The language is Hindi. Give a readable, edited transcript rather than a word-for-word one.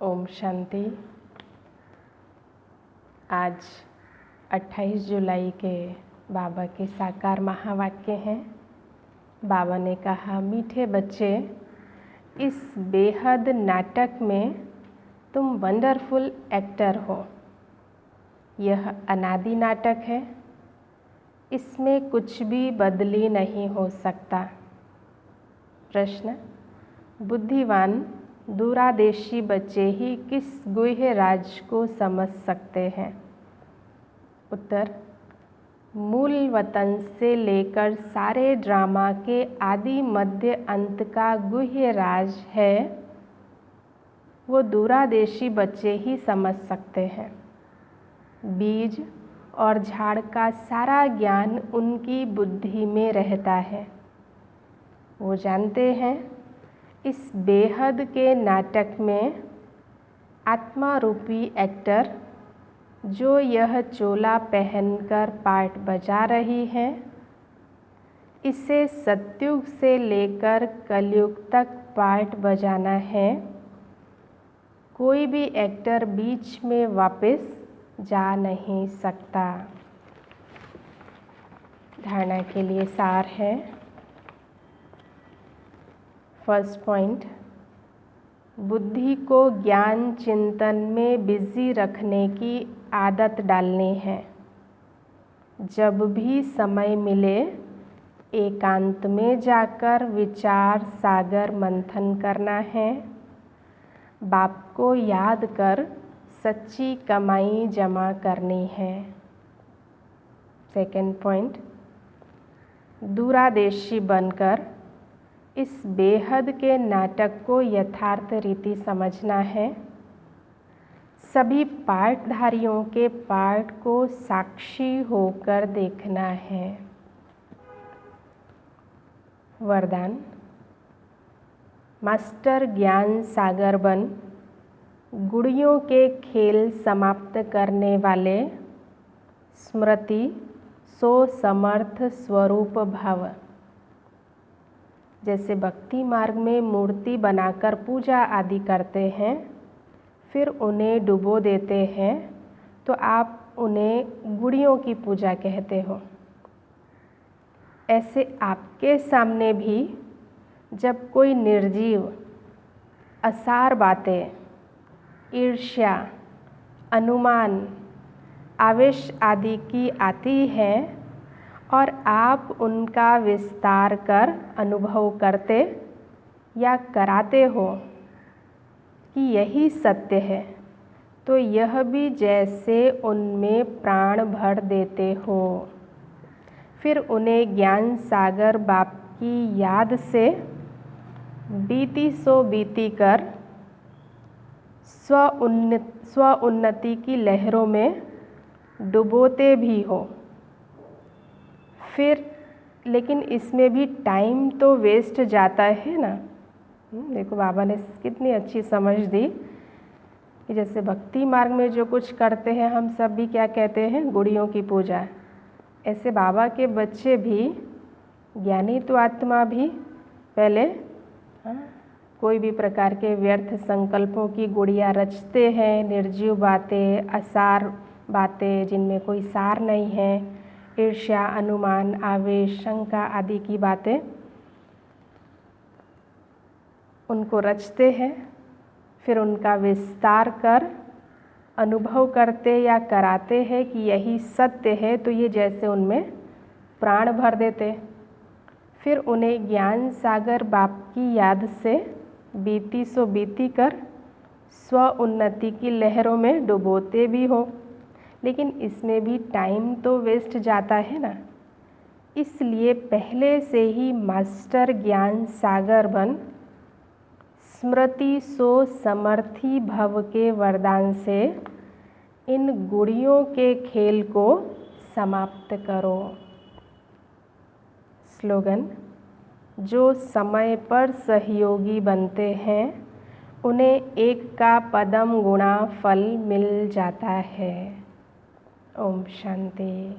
ओम शांति। आज 28 जुलाई के बाबा के साकार महावाक्य हैं। बाबा ने कहा, मीठे बच्चे, इस बेहद नाटक में तुम वंडरफुल एक्टर हो। यह अनादि नाटक है, इसमें कुछ भी बदली नहीं हो सकता। प्रश्न, बुद्धिवान दूरादेशी बच्चे ही किस गुह्य राज को समझ सकते हैं? उत्तर, मूल वतन से लेकर सारे ड्रामा के आदि मध्य अंत का गुह्य राज है, वो दूरादेशी बच्चे ही समझ सकते हैं। बीज और झाड़ का सारा ज्ञान उनकी बुद्धि में रहता है। वो जानते हैं इस बेहद के नाटक में आत्मा रूपी एक्टर जो यह चोला पहनकर पार्ट बजा रही है, इसे सतयुग से लेकर कलयुग तक पार्ट बजाना है। कोई भी एक्टर बीच में वापस जा नहीं सकता। धारणा के लिए सार है। फर्स्ट पॉइंट, बुद्धि को ज्ञान चिंतन में बिजी रखने की आदत डालनी है। जब भी समय मिले एकांत में जाकर विचार सागर मंथन करना है। बाप को याद कर सच्ची कमाई जमा करनी है। सेकंड पॉइंट, दूरादेशी बनकर इस बेहद के नाटक को यथार्थ रीति समझना है। सभी पार्टधारियों के पार्ट को साक्षी होकर देखना है। वरदान, मास्टर ज्ञान सागर बन गुड़ियों के खेल समाप्त करने वाले स्मृति सो समर्थ स्वरूप भव। जैसे भक्ति मार्ग में मूर्ति बनाकर पूजा आदि करते हैं, फिर उन्हें डुबो देते हैं, तो आप उन्हें गुड़ियों की पूजा कहते हो। ऐसे आपके सामने भी जब कोई निर्जीव असार बातें, ईर्ष्या, अनुमान, आवेश आदि की आती है और आप उनका विस्तार कर अनुभव करते या कराते हो कि यही सत्य है, तो यह भी जैसे उनमें प्राण भर देते हो। फिर उन्हें ज्ञान सागर बाप की याद से बीती सो बीती कर स्व उन्नति की लहरों में डुबोते भी हो। फिर लेकिन इसमें भी टाइम तो वेस्ट जाता है ना। देखो बाबा ने कितनी अच्छी समझ दी कि जैसे भक्ति मार्ग में जो कुछ करते हैं हम सब भी क्या कहते हैं, गुड़ियों की पूजा। ऐसे बाबा के बच्चे भी, ज्ञानी तो आत्मा भी पहले कोई भी प्रकार के व्यर्थ संकल्पों की गुड़िया रचते हैं। निर्जीव बातें, असार बातें जिनमें कोई सार नहीं है, ईर्ष्या, अनुमान, आवेश, शंका आदि की बातें उनको रचते हैं। फिर उनका विस्तार कर अनुभव करते या कराते हैं कि यही सत्य है, तो ये जैसे उनमें प्राण भर देते। फिर उन्हें ज्ञान सागर बाप की याद से बीती सो बीती कर स्व उन्नति की लहरों में डुबोते भी हो। लेकिन इसमें भी टाइम तो वेस्ट जाता है ना। इसलिए पहले से ही मास्टर ज्ञान सागर बन स्मृति सो समर्थी भव के वरदान से इन गुड़ियों के खेल को समाप्त करो। स्लोगन, जो समय पर सहयोगी बनते हैं उन्हें एक का पदम गुणा फल मिल जाता है। ओम शांति।